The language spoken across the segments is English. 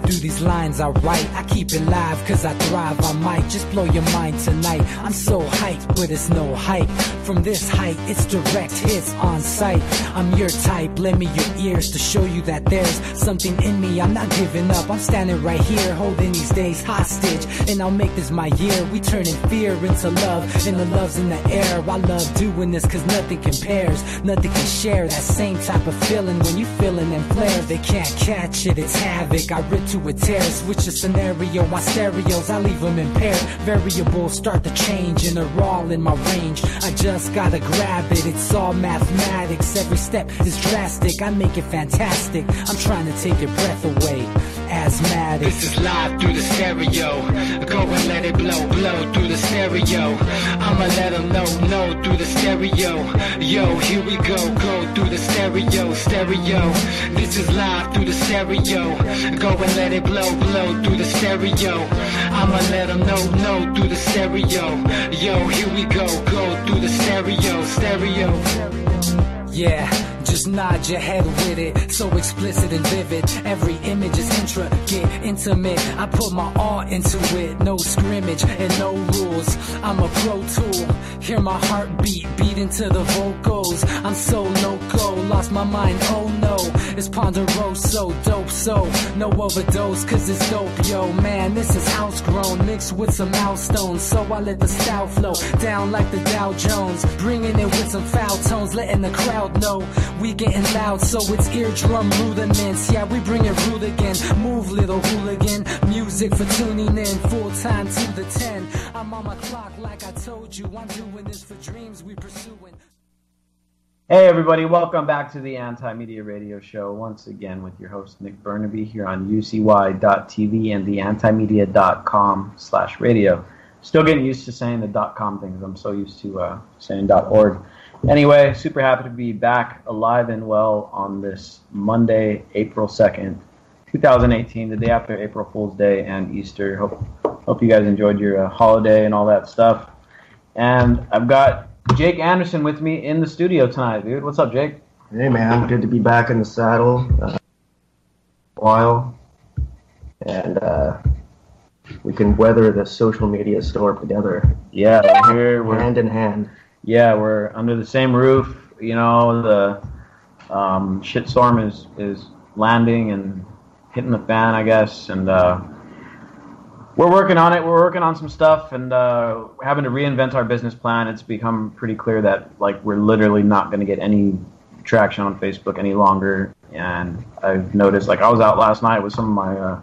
through these lines I write. I keep it live cause I thrive. I might just blow your mind tonight. I'm so hyped, but it's no hype. From this height, it's direct hits on sight. I'm your type, lend me your ears to show you that there's something in me. I'm not giving up, I'm standing right here, holding these days hostage. And I'll make this my year. We turning fear into love, and the love's in the air. I love doing this cause nothing compares. Nothing can share that same type of feeling when you feeling them flares. They can't catch it, it's havoc. I rip to a tear, switch a scenario on stereos, I leave them impaired. Variables start to change and they're all in my range. I just gotta grab it, it's all mathematics. Every step is drastic, I make it fantastic. I'm trying to take your breath away. Asthmatic. This is live through the stereo. Go and let it blow, blow through the stereo. I'ma let them know through the stereo. Yo, here we go through the stereo, stereo. This is live through the stereo. Go and let it blow, blow through the stereo. I'ma let them know through the stereo. Yo, here we go through the stereo, stereo. Yeah, just nod your head with it, so explicit and vivid. Every image is intricate, intimate. I put my all into it, no scrimmage and no rules. I'm a pro tool, hear my heartbeat, beat into the vocals. I'm so loco, lost my mind, oh no. It's ponderoso, dope, so no overdose, cause it's dope, yo. Man, this is house grown, mixed with some milestones. So I let the style flow down like the Dow Jones, bringing it with some foul tones, letting the crowd know we getting loud, so it's eardrum rudiments. Yeah, we bring it rude again. Move, little hooligan. Music for tuning in, full time to the 10. I'm on my clock like I told you. I'm doing this for dreams we pursuing. Hey everybody, welcome back to the Anti-Media Radio Show. Once again with your host Nick Bernabe here on UCY.tv and the antimedia.com/radio. Still getting used to saying the .com things. I'm so used to saying .org. Anyway, super happy to be back alive and well on this Monday, April 2nd, 2018, the day after April Fool's Day and Easter. Hope you guys enjoyed your holiday and all that stuff. And I've got Jake Anderson with me in the studio tonight, dude. What's up, Jake? Hey, man. Good to be back in the saddle. A while. And we can weather the social media storm together. Yeah, we're hand in hand. Yeah, we're under the same roof. You know, the shitstorm is landing and hitting the fan, I guess. And we're working on it. We're working on some stuff and having to reinvent our business plan. It's become pretty clear that we're literally not going to get any traction on Facebook any longer. And I've noticed, I was out last night with some of my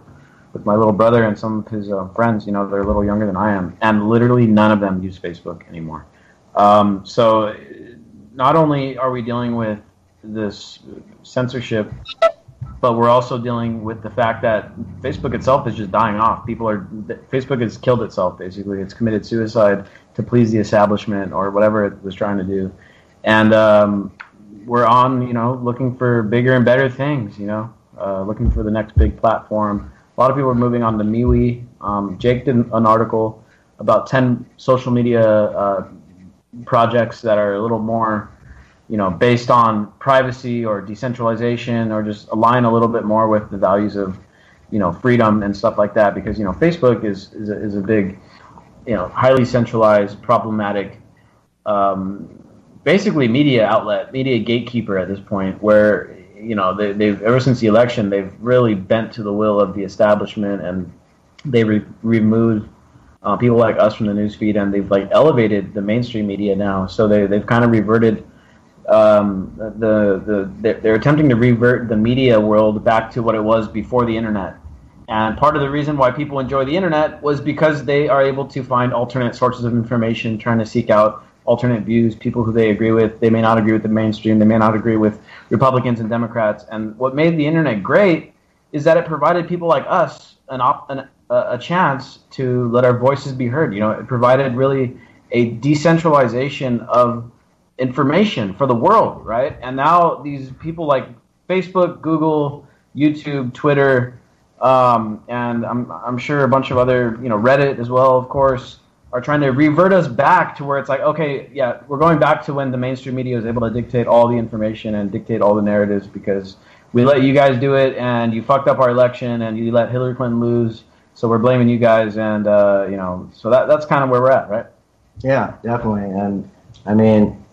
with my little brother and some of his friends. You know, they're a little younger than I am, and literally none of them use Facebook anymore. So not only are we dealing with this censorship, but we're also dealing with the fact that Facebook itself is just dying off. Facebook has killed itself, basically. It's committed suicide to please the establishment or whatever it was trying to do. And we're on, looking for bigger and better things, looking for the next big platform. A lot of people are moving on to MeWe. Jake did an article about 10 social media projects that are a little more, based on privacy or decentralization, or just align a little bit more with the values of, freedom and stuff like that. Because Facebook is a big, highly centralized, problematic, basically media outlet, media gatekeeper at this point, where they've ever since the election they've really bent to the will of the establishment, and they removed people like us from the newsfeed, and they've elevated the mainstream media now. So they've kind of reverted they're attempting to revert the media world back to what it was before the internet. And part of the reason why people enjoy the internet was because they are able to find alternate sources of information, trying to seek out alternate views, people who they agree with. They may not agree with the mainstream. They may not agree with Republicans and Democrats. And what made the internet great is that it provided people like us a chance to let our voices be heard. It provided really a decentralization of information for the world, right? And now these people like Facebook, Google, YouTube, Twitter, and I'm sure a bunch of other, Reddit as well, of course, are trying to revert us back to where it's okay, yeah, we're going back to when the mainstream media was able to dictate all the information and dictate all the narratives, because we let you guys do it, and you fucked up our election, and you let Hillary Clinton lose, so we're blaming you guys, and so that's kind of where we're at, right? Yeah, definitely. And I mean,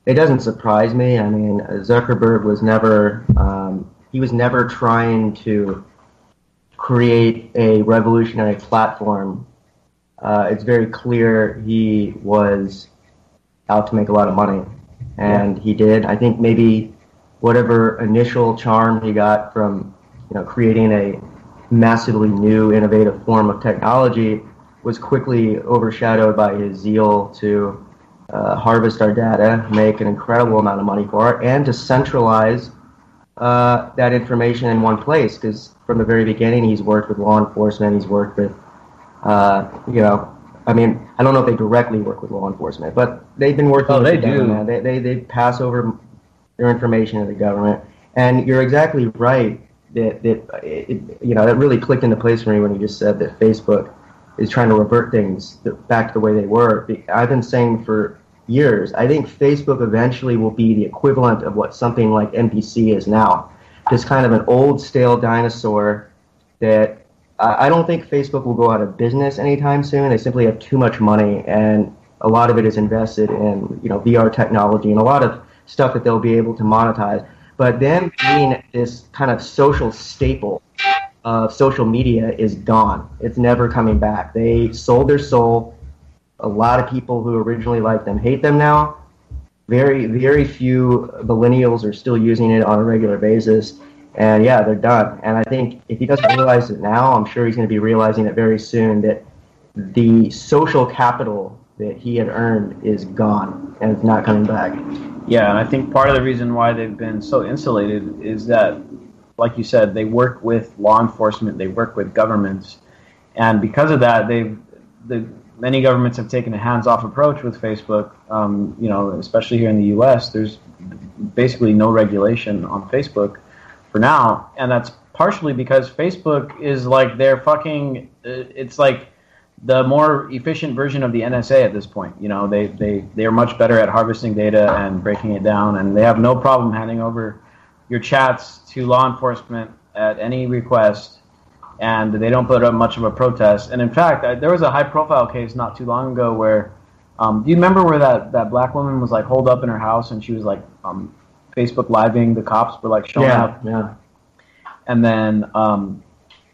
it doesn't surprise me. I mean, Zuckerberg was never trying to create a revolutionary platform. It's very clear he was out to make a lot of money, and he did. I think maybe whatever initial charm he got from creating a massively new, innovative form of technology was quickly overshadowed by his zeal to harvest our data, make an incredible amount of money for it, and to centralize that information in one place. Because from the very beginning, he's worked with law enforcement. He's worked with, I mean, I don't know if they directly work with law enforcement, but they've been working with the government. They pass over their information to the government. And you're exactly right that really clicked into place for me when you just said that Facebook is trying to revert things back to the way they were. I've been saying for years, I think Facebook eventually will be the equivalent of what something like NBC is now. Just kind of an old, stale dinosaur that I don't think Facebook will go out of business anytime soon. They simply have too much money, and a lot of it is invested in VR technology and a lot of stuff that they'll be able to monetize. But them being this kind of social staple of social media is gone. It's never coming back. They sold their soul. A lot of people who originally liked them hate them now. Very, very few millennials are still using it on a regular basis. And yeah, they're done. And I think if he doesn't realize it now, I'm sure he's going to be realizing it very soon, that the social capital that he had earned is gone and it's not coming back. Yeah, and I think part of the reason why they've been so insulated is that, like you said, they work with law enforcement, they work with governments, and because of that, many governments have taken a hands-off approach with Facebook. Especially here in the U.S., there's basically no regulation on Facebook for now, and that's partially because Facebook is like it's like the more efficient version of the NSA at this point. They are much better at harvesting data and breaking it down, and they have no problem handing over your chats to law enforcement at any request, and they don't put up much of a protest. And in fact, there was a high-profile case not too long ago where, do you remember where that black woman was like holed up in her house and she was like Facebook living, the cops were like showing up. Yeah. And then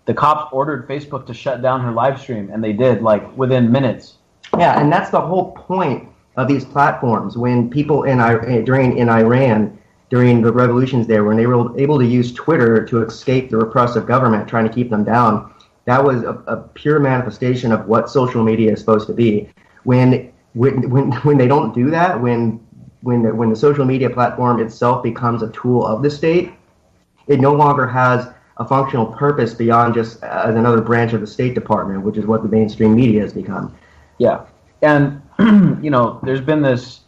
the cops ordered Facebook to shut down her live stream, and they did, like, within minutes. Yeah, and that's the whole point of these platforms. When people in Iran, during the revolutions there, when they were able to use Twitter to escape the repressive government trying to keep them down, that was a pure manifestation of what social media is supposed to be. When they don't do that, when the social media platform itself becomes a tool of the state, it no longer has a functional purpose beyond just as another branch of the State Department, which is what the mainstream media has become. Yeah, and there's been this.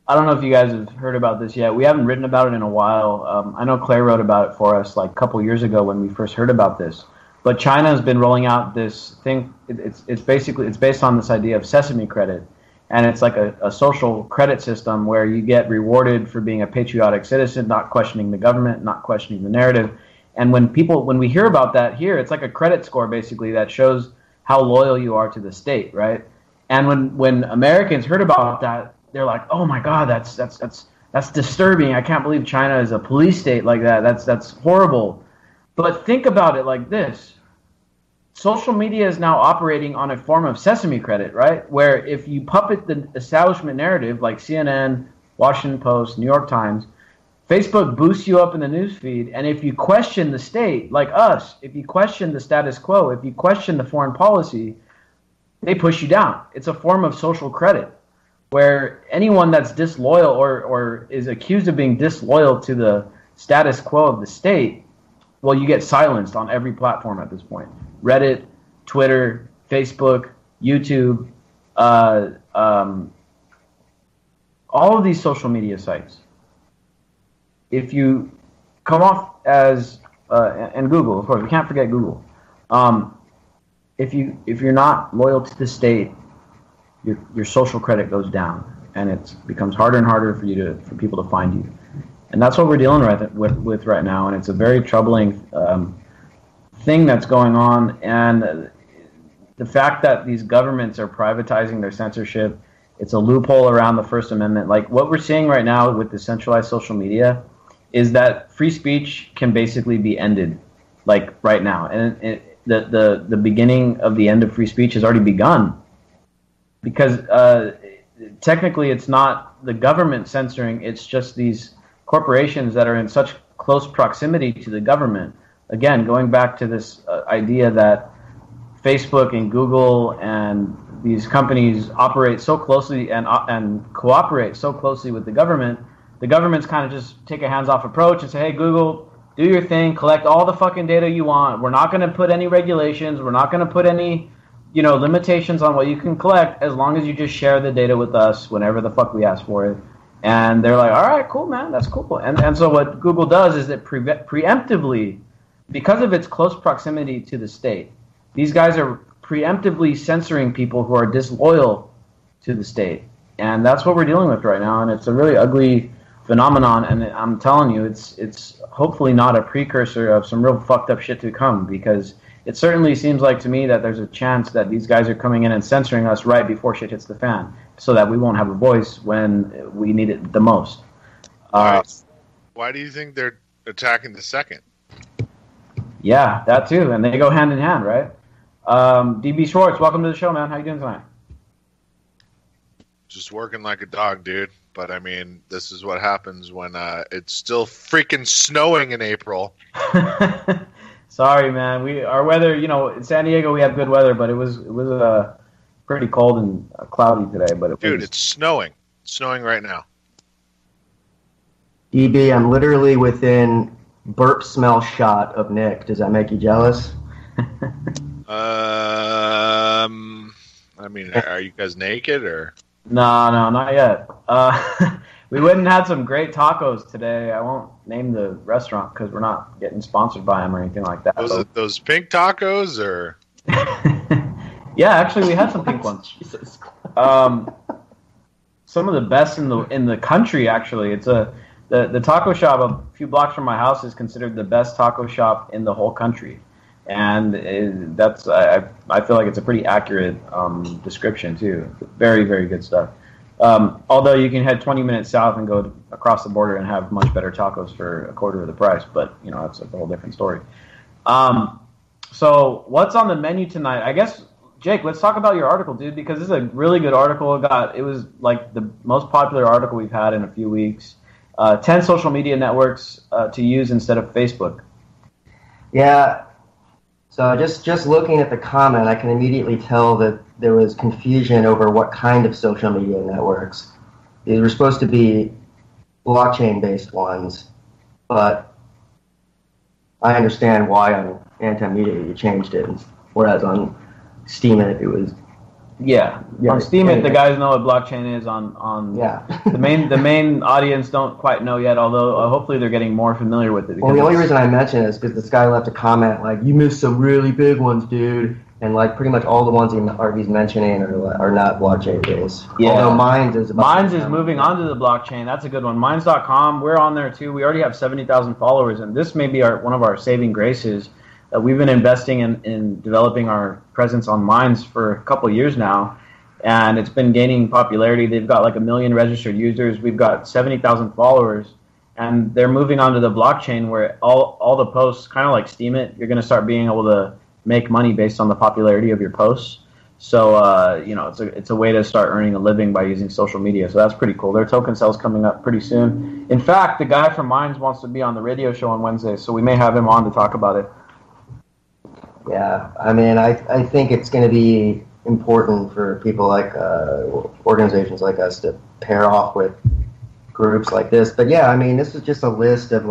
I don't know if you guys have heard about this yet. We haven't written about it in a while. I know Claire wrote about it for us like a couple years ago when we first heard about this. But China has been rolling out this thing. It's based on this idea of sesame credit. And it's like a social credit system where you get rewarded for being a patriotic citizen, not questioning the government, not questioning the narrative. And when we hear about that here, it's like a credit score basically that shows how loyal you are to the state, right? And when Americans heard about that, they're like, "Oh my God, that's disturbing. I can't believe China is a police state like that. That's horrible." But think about it like this. Social media is now operating on a form of sesame credit, right? Where if you puppet the establishment narrative like CNN, Washington Post, New York Times, Facebook boosts you up in the newsfeed, and if you question the state, like us, if you question the status quo, if you question the foreign policy, they push you down. It's a form of social credit, where anyone that's disloyal or is accused of being disloyal to the status quo of the state, well, you get silenced on every platform at this point. Reddit, Twitter, Facebook, YouTube, all of these social media sites. If you come off as, and Google, of course, we can't forget Google. If you're not loyal to the state, your social credit goes down, and it becomes harder and harder for people to find you. And that's what we're dealing with right now, and it's a very troubling thing that's going on. And the fact that these governments are privatizing their censorship, it's a loophole around the First Amendment. Like what we're seeing right now with the centralized social media is that free speech can basically be ended, like right now. And the beginning of the end of free speech has already begun, because technically it's not the government censoring, it's just these corporations that are in such close proximity to the government. Again, going back to this idea that Facebook and Google and these companies operate so closely and cooperate so closely with the government's kind of just take a hands-off approach and say, hey, Google, do your thing, collect all the fucking data you want. We're not going to put any regulations. We're not going to put any, limitations on what you can collect as long as you just share the data with us whenever the fuck we ask for it. And they're like, all right, cool, man, that's cool. And so what Google does is it preemptively, because of its close proximity to the state, these guys are preemptively censoring people who are disloyal to the state. And that's what we're dealing with right now. And it's a really ugly phenomenon. And I'm telling you, it's hopefully not a precursor of some real fucked up shit to come, because it certainly seems like to me that there's a chance that these guys are coming in and censoring us right before shit hits the fan, so that we won't have a voice when we need it the most. Why do you think they're attacking the second? Yeah, that too. And they go hand in hand, right? DB Schwartz, welcome to the show, man. How you doing tonight? Just working like a dog, dude. But, I mean, this is what happens when it's still freaking snowing in April. Sorry, man. Our weather, in San Diego we have good weather, but it was pretty cold and cloudy today. But it's snowing. It's snowing right now. DB, I'm literally within burp smell shot of Nick. Does that make you jealous? I mean, are you guys naked or? No, not yet. We went and had some great tacos today. I won't name the restaurant because we're not getting sponsored by them or anything like that. Those pink tacos, or? Yeah, actually, we had some pink ones. Jesus. Some of the best in the country. Actually, it's the taco shop a few blocks from my house is considered the best taco shop in the whole country, and I feel like it's a pretty accurate description too. Very, very good stuff. Although you can head 20 minutes south and go across the border and have much better tacos for a quarter of the price, but that's a whole different story. So what's on the menu tonight? I guess, Jake, let's talk about your article, dude, because this is a really good article. It was like the most popular article we've had in a few weeks. 10 social media networks to use instead of Facebook. Yeah. So just looking at the comment, I can immediately tell that there was confusion over what kind of social media networks. These were supposed to be blockchain-based ones, but I understand why on Antimedia you changed it, whereas on Steemit it was... Yeah. On Steemit, the guys know what blockchain is. On the main audience don't quite know yet, although hopefully they're getting more familiar with it. Well, the only reason I mention it is because this guy left a comment like, you missed some really big ones, dude. And like pretty much all the ones he's mentioning are not blockchain based. Yeah. Although Minds is moving on to the blockchain. That's a good one. Minds.com, we're on there too. We already have 70,000 followers, and this may be one of our saving graces. We've been investing in developing our presence on Minds for a couple of years now, and it's been gaining popularity. They've got like 1 million registered users. We've got 70,000 followers, and they're moving on to the blockchain where all the posts, kind of like Steemit, you're going to start being able to make money based on the popularity of your posts. So, it's a way to start earning a living by using social media. So that's pretty cool. Their token sale's coming up pretty soon. In fact, the guy from Minds wants to be on the radio show on Wednesday, so we may have him on to talk about it. Yeah, I mean, I think it's going to be important for people like organizations like us to pair off with groups like this. But yeah, I mean, this is just a list of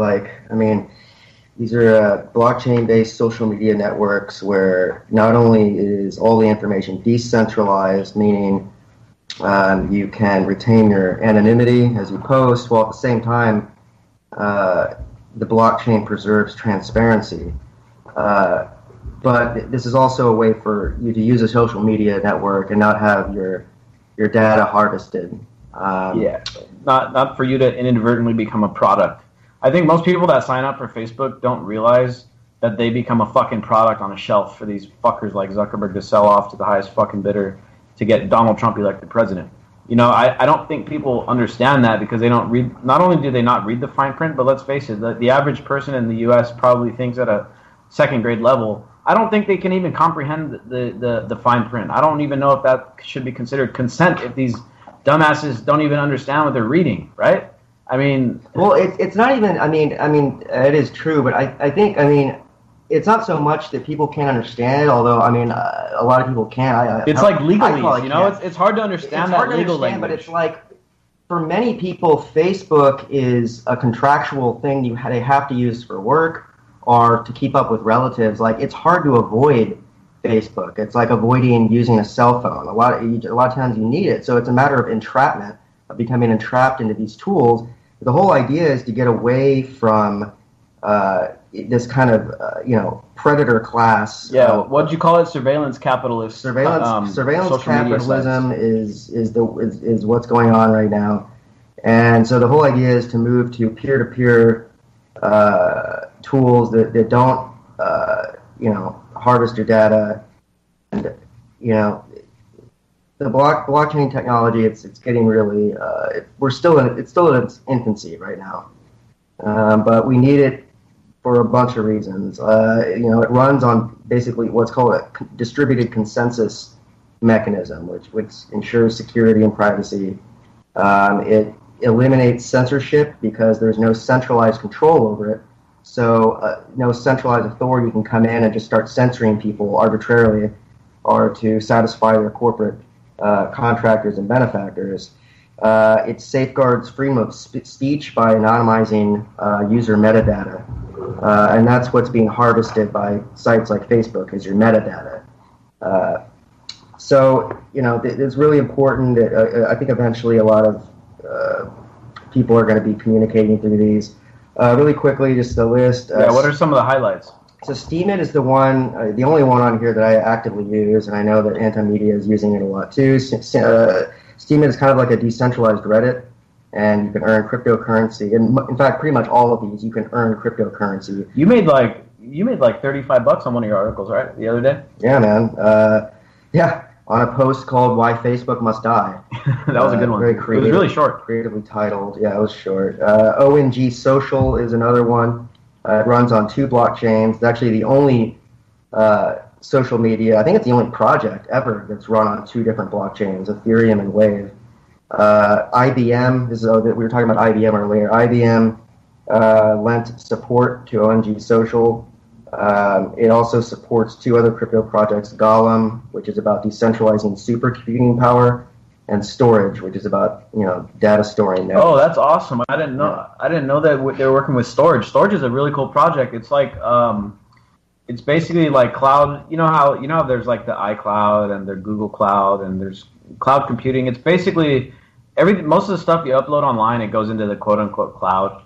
these are blockchain-based social media networks where not only is all the information decentralized, meaning you can retain your anonymity as you post, while at the same time the blockchain preserves transparency. But this is also a way for you to use a social media network and not have your data harvested. Not for you to inadvertently become a product I think most people that sign up for Facebook don't realize that they become a fucking product on a shelf for these fuckers like Zuckerberg to sell off to the highest fucking bidder to get Donald Trump elected president. You know, I don't think people understand that because they don't read. Not only do they not read the fine print, but let's face it, the average person in the U.S. probably thinks at a second grade level. I don't think they can even comprehend the fine print. I don't even know if that should be considered consent if these dumbasses don't even understand what they're reading, right? I mean, well, it's not even. I mean, it is true, but I think it's not so much that people can't understand it. Although a lot of people can. It's like legalese, you know. It's hard to understand that legal language. But it's like for many people, Facebook is a contractual thing they have to use for work or to keep up with relatives. Like it's hard to avoid Facebook. It's like avoiding using a cell phone. A lot of times you need it. So it's a matter of entrapment, of becoming entrapped into these tools. The whole idea is to get away from this kind of predator class. Yeah, what'd you call it? Surveillance capitalist. Surveillance capitalism is what's going on right now, and so the whole idea is to move to peer-to-peer tools that don't harvest your data, and the blockchain technology, it's getting really it's still in its infancy right now, but we need it for a bunch of reasons. It runs on basically what's called a distributed consensus mechanism, which ensures security and privacy. It eliminates censorship because there's no centralized control over it. So no centralized authority can come in and just start censoring people arbitrarily or to satisfy their corporate contractors and benefactors. It safeguards freedom of speech by anonymizing user metadata. And that's what's being harvested by sites like Facebook is your metadata. So it's really important that I think eventually a lot of people are going to be communicating through these. Really quickly, just the list. What are some of the highlights? So Steemit is the only one on here that I actively use, and I know that Antimedia is using it a lot too. Steemit is kind of like a decentralized Reddit, and you can earn cryptocurrency. And in fact, pretty much all of these, you can earn cryptocurrency. You made like $35 on one of your articles, right? The other day? Yeah, man. On a post called "Why Facebook Must Die." That was a good one. Very creative. It was really short. Creatively titled. Yeah, it was short. ONG Social is another one. It runs on 2 blockchains. It's actually the only social media. I think it's the only project ever that's run on 2 different blockchains, Ethereum and Wave. IBM, we were talking about IBM earlier. IBM lent support to ONG Social. It also supports 2 other crypto projects, Golem, which is about decentralizing supercomputing power, and Storage, which is about data storing nodes. Oh, that's awesome! I didn't know. Yeah. I didn't know that they were working with Storage. Storage is a really cool project. It's like it's basically like cloud. You know how there's like the iCloud and there's Google Cloud and there's cloud computing. It's basically most of the stuff you upload online, it goes into the quote unquote cloud.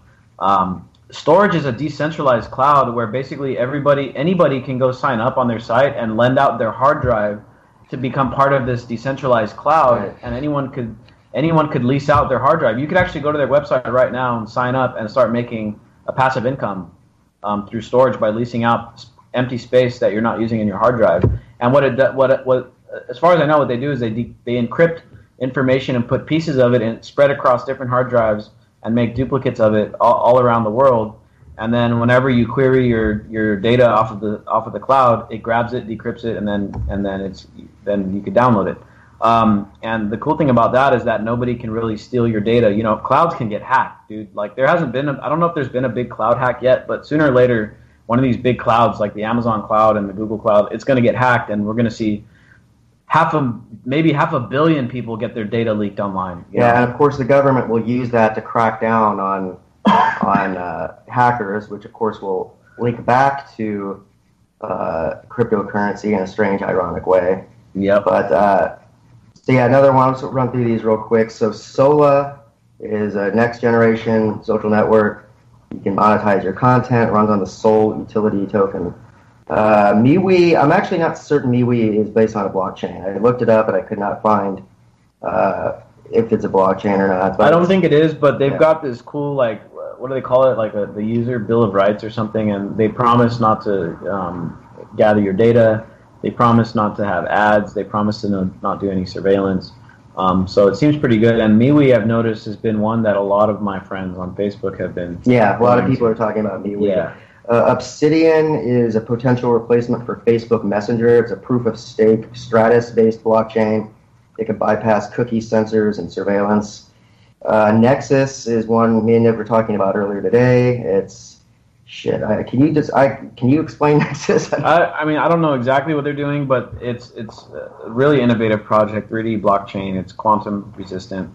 Storage is a decentralized cloud where basically anybody can go sign up on their site and lend out their hard drive to become part of this decentralized cloud, right. And anyone could lease out their hard drive. You could actually go to their website right now and sign up and start making a passive income through Storage by leasing out empty space that you're not using in your hard drive. And what as far as I know, what they do is they encrypt information and put pieces of it and spread across different hard drives and make duplicates of it all around the world. And then whenever you query your data off of the cloud, it grabs it, decrypts it, and then you could download it. And the cool thing about that is that nobody can really steal your data. Clouds can get hacked, dude. Like there hasn't been I don't know if there's been a big cloud hack yet, but sooner or later, one of these big clouds like the Amazon cloud and the Google cloud, it's going to get hacked, and we're going to see maybe half a billion people get their data leaked online. Yeah, and of course the government will use that to crack down on hackers, which of course will link back to cryptocurrency in a strange, ironic way. Yeah. But another one. Let's run through these real quick. So Sola is a next generation social network. You can monetize your content. It runs on the Sol utility token. MeWe, I'm actually not certain MeWe is based on a blockchain. I looked it up, but I could not find if it's a blockchain or not. But I don't think it is, but they've got this cool what do they call it? Like the user bill of rights or something, and they promise not to gather your data. They promise not to have ads. They promise to not do any surveillance. So it seems pretty good. And MeWe, I've noticed, has been one that a lot of my friends on Facebook have been. Yeah, a lot of people are talking about MeWe. Yeah. Obsidian is a potential replacement for Facebook Messenger. It's a proof-of-stake Stratus-based blockchain. It can bypass cookie sensors and surveillance. Nexus is one me and Nick were talking about earlier today. It's shit. Can you explain Nexus? I mean, I don't know exactly what they're doing, but it's a really innovative project, 3D blockchain. It's quantum resistant,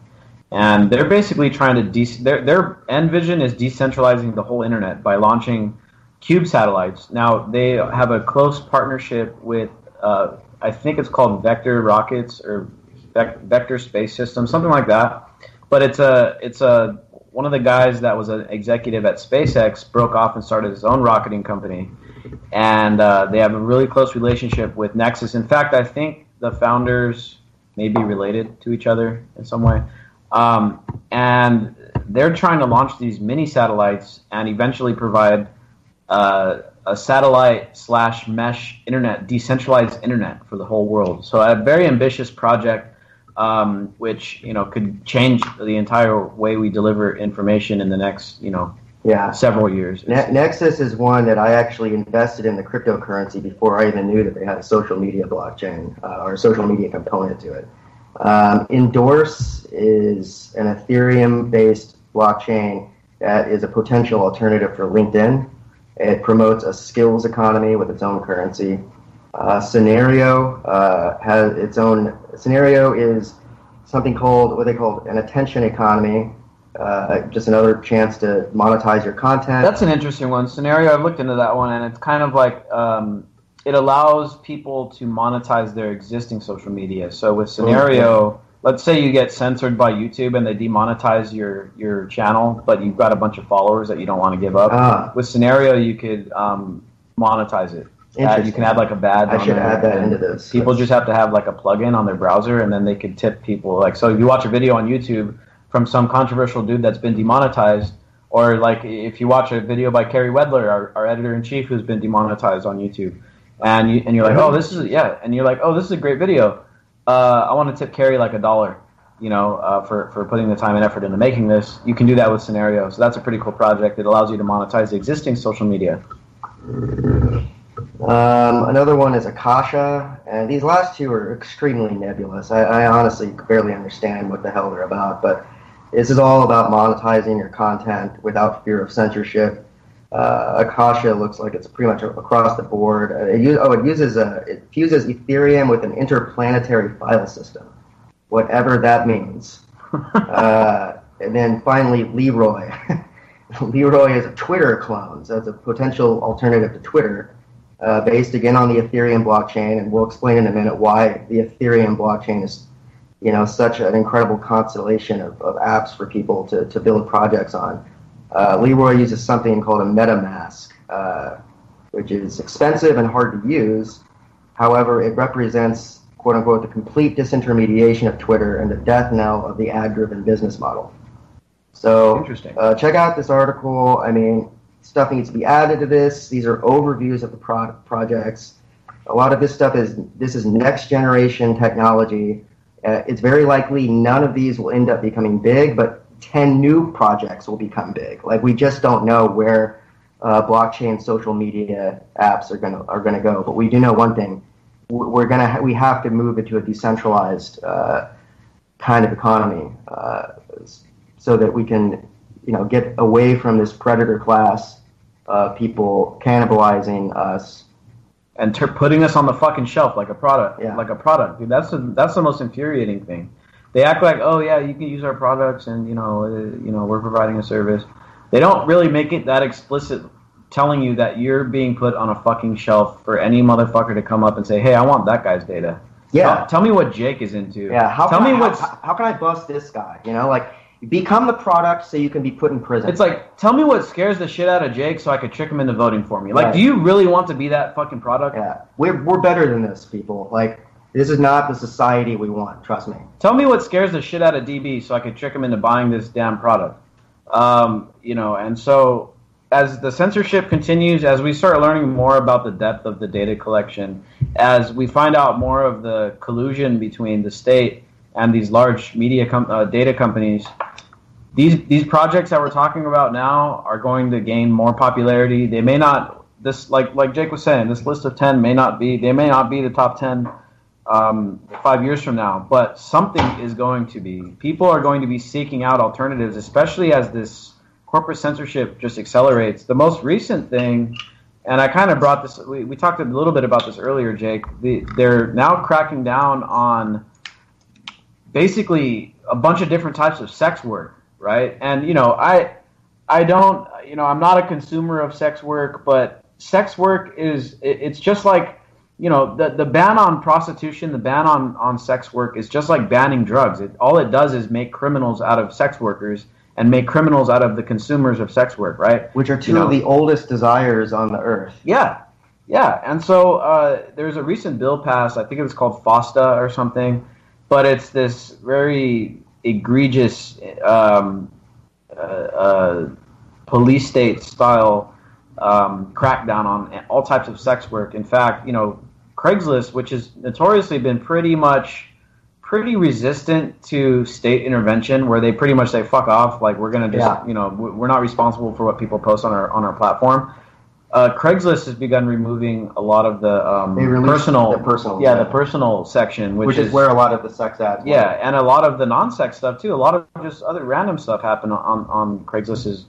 and they're basically trying to their end vision is decentralizing the whole internet by launching Cube satellites. Now they have a close partnership with I think it's called Vector Rockets or Vector Space System, something like that. But it's a one of the guys that was an executive at SpaceX broke off and started his own rocketing company, and they have a really close relationship with Nexus. In fact, I think the founders may be related to each other in some way, and they're trying to launch these mini satellites and eventually provide a satellite/mesh internet, decentralized internet for the whole world. So a very ambitious project. Which could change the entire way we deliver information in the next several years. Nexus is one that I actually invested in the cryptocurrency before I even knew that they had a social media blockchain or a social media component to it. Endorse is an Ethereum-based blockchain that is a potential alternative for LinkedIn. It promotes a skills economy with its own currency. Scenario has its own. Scenario is something called what they call an attention economy. Just another chance to monetize your content. That's an interesting one. Scenario, I've looked into that one, and it's kind of like it allows people to monetize their existing social media. So with Scenario, let's say you get censored by YouTube and they demonetize your channel, but you've got a bunch of followers that you don't want to give up. With Scenario, you could monetize it. You can add like a badge. I should add that into this. People just have to have like a plugin on their browser, and then they could tip people. Like, so if you watch a video on YouTube from some controversial dude that's been demonetized, or like if you watch a video by Kerry Wedler, our editor-in-chief, who's been demonetized on YouTube, and you're like, oh, this is a great video. I want to tip Kerry like $1, for putting the time and effort into making this. You can do that with Scenario. So that's a pretty cool project. It allows you to monetize existing social media. Another one is Akasha, and these last two are extremely nebulous. I honestly barely understand what the hell they're about, but this is all about monetizing your content without fear of censorship. Akasha looks like it's pretty much across the board. It fuses Ethereum with an interplanetary file system, whatever that means. And then finally, Leroy. Leroy is a Twitter clone, so it's a potential alternative to Twitter. Based again on the Ethereum blockchain, and we'll explain in a minute why the Ethereum blockchain is, such an incredible constellation of apps for people to build projects on. Leroy uses something called a MetaMask, which is expensive and hard to use. However, it represents, quote unquote, the complete disintermediation of Twitter and the death knell of the ad-driven business model. So, interesting. Check out this article. I mean, stuff needs to be added to this. These are overviews of the projects. A lot of this stuff is next generation technology. It's very likely none of these will end up becoming big, but 10 new projects will become big. Like, we just don't know where blockchain social media apps are gonna go. But we do know one thing: we have to move into a decentralized kind of economy so that we can get away from this predator class of people cannibalizing us and putting us on the fucking shelf like a product. Yeah. Like a product, dude. That's the most infuriating thing. They act like, oh yeah, you can use our products, and we're providing a service. They don't really make it that explicit, telling you that you're being put on a fucking shelf for any motherfucker to come up and say, hey, I want that guy's data. Yeah. Tell me what Jake is into. Yeah. How can I bust this guy? Become the product so you can be put in prison. It's like, tell me what scares the shit out of Jake so I could trick him into voting for me. Like, right. Do you really want to be that fucking product? Yeah. We're better than this, people. Like, this is not the society we want, trust me. Tell me what scares the shit out of DB so I could trick him into buying this damn product. And so as the censorship continues, as we start learning more about the depth of the data collection, as we find out more of the collusion between the state and these large media data companies, these projects that we're talking about now are going to gain more popularity. They may not, like Jake was saying, this list of 10 may not be the top 10 5 years from now, but something is going to be. People are going to be seeking out alternatives, especially as this corporate censorship just accelerates. The most recent thing, and I kind of brought this, we talked a little bit about this earlier, Jake, they're now cracking down on basically a bunch of different types of sex work, right? And, I don't, I'm not a consumer of sex work, but sex work it's just like, the ban on prostitution, the ban on sex work is just like banning drugs. All it does is make criminals out of sex workers and make criminals out of the consumers of sex work, right? Which are two of the oldest desires on the earth. Yeah. And so there's a recent bill passed, I think it was called FOSTA or something, but it's this very egregious police state style crackdown on all types of sex work. In fact, Craigslist, which has notoriously been pretty resistant to state intervention, where they pretty much say "fuck off," like we're gonna just, we're not responsible for what people post on our platform. Craigslist has begun removing a lot of the personal section, which is where a lot of the sex ads. Yeah, and a lot of the non-sex stuff too. A lot of just other random stuff happen on Craigslist's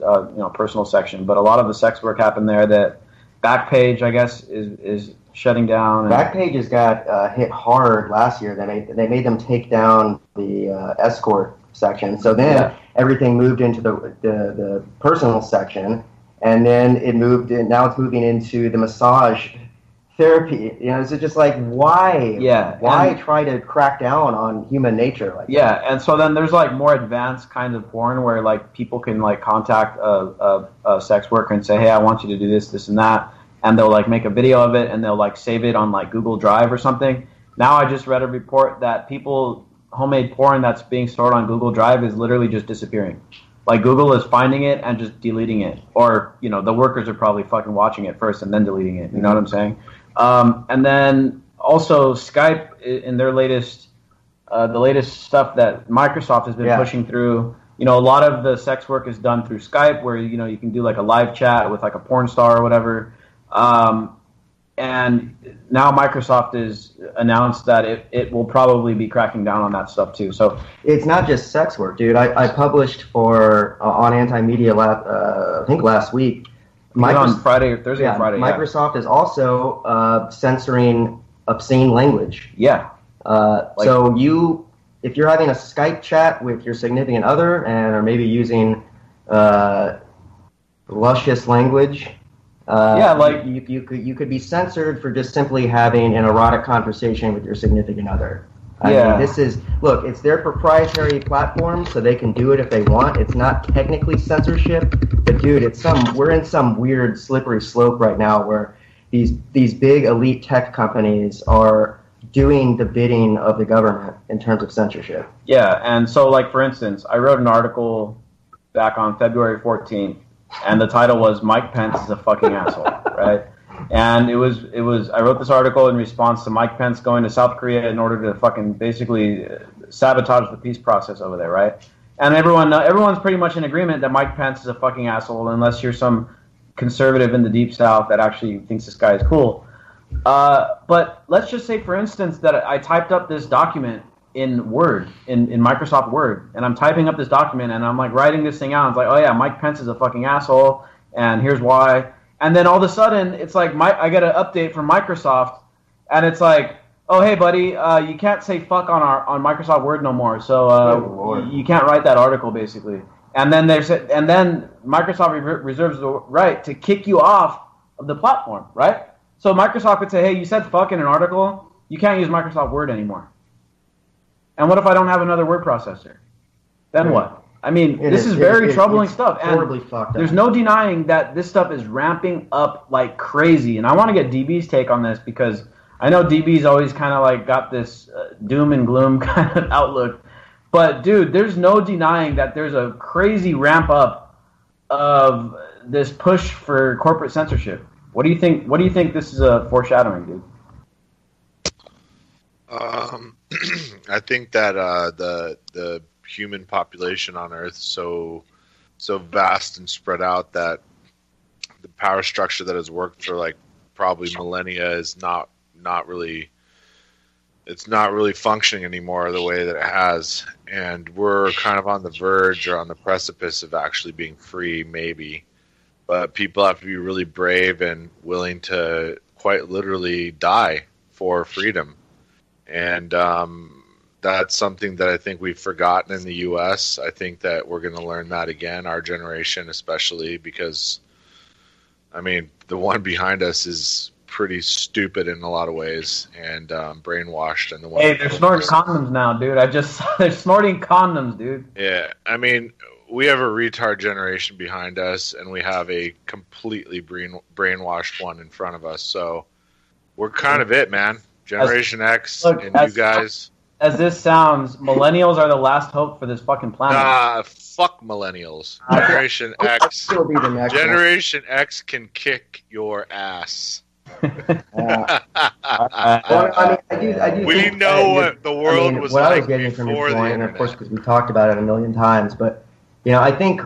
personal section, but a lot of the sex work happened there. That Backpage, I guess, is shutting down. Backpage has got hit hard last year. They made them take down the escort section. So then everything moved into the personal section, and then it moved in. Now it's moving into the massage therapy. So just like why? Yeah. Why try to crack down on human nature like that? Yeah, and so then there's like more advanced kind of porn where like people can like contact a sex worker and say, hey, I want you to do this, this, and that. And they'll like make a video of it and they'll like save it on like Google Drive or something. Now I just read a report that homemade porn that's being stored on Google Drive is literally just disappearing. Like Google is finding it and just deleting it. Or, the workers are probably fucking watching it first and then deleting it. You know what I'm saying? And then also Skype in their latest, the latest stuff that Microsoft has been pushing through. A lot of the sex work is done through Skype where, you can do like a live chat with like a porn star or whatever. And now Microsoft has announced that it will probably be cracking down on that stuff too. So it's not just sex work, dude. I published on Anti-Media I think last week. On Friday or Thursday or Friday. Microsoft is also censoring obscene language. Yeah. So if you're having a Skype chat with your significant other and are maybe using luscious language. You could be censored for just simply having an erotic conversation with your significant other. I mean, it's their proprietary platform, so they can do it if they want. It's not technically censorship, but dude, we're in some weird slippery slope right now where these big elite tech companies are doing the bidding of the government in terms of censorship. Yeah, and so like for instance, I wrote an article back on February 14th. And the title was Mike Pence is a fucking asshole, right? And it was. I wrote this article in response to Mike Pence going to South Korea in order to fucking basically sabotage the peace process over there, right? And everyone's pretty much in agreement that Mike Pence is a fucking asshole, unless you're some conservative in the Deep South that actually thinks this guy is cool. But let's just say, for instance, that I typed up this document in Word, in Microsoft Word, and I'm typing up this document, and I'm like writing this thing out. It's like, oh yeah, Mike Pence is a fucking asshole, and here's why. And then all of a sudden, it's like I get an update from Microsoft, and it's like, oh hey buddy, you can't say fuck on Microsoft Word no more, so you can't write that article basically. And then Microsoft reserves the right to kick you off of the platform, right? So Microsoft could say, hey, you said fuck in an article, you can't use Microsoft Word anymore. And what if I don't have another word processor? Then what? I mean, this is very troubling stuff. And horribly fucked up. There's no denying that this stuff is ramping up like crazy. And I want to get DB's take on this because I know DB's always kind of like got this doom and gloom kind of outlook. But, dude, there's no denying that there's a crazy ramp up of this push for corporate censorship? What do you think? What do you think this is a foreshadowing, dude? I think that the human population on Earth so vast and spread out that the power structure that has worked for like probably millennia is not really functioning anymore the way that it has, and we're kind of on the verge or on the precipice of actually being free, maybe. But people have to be really brave and willing to quite literally die for freedom. And that's something that I think we've forgotten in the U.S. I think that we're going to learn that again, our generation especially, because, I mean, the one behind us is pretty stupid in a lot of ways and brainwashed. And the one hey, they're snorting condoms now, dude. They're snorting condoms, dude. Yeah, I mean, we have a retard generation behind us, and we have a completely brainwashed one in front of us. So we're kind of it, man. Generation X, and you guys. As this sounds, millennials are the last hope for this fucking planet. Nah, fuck millennials. Generation X. Generation X can kick your ass. Well, I do we think, know what the world was what like I was getting from before your the point, and internet. of course, because we talked about it a million times, but I think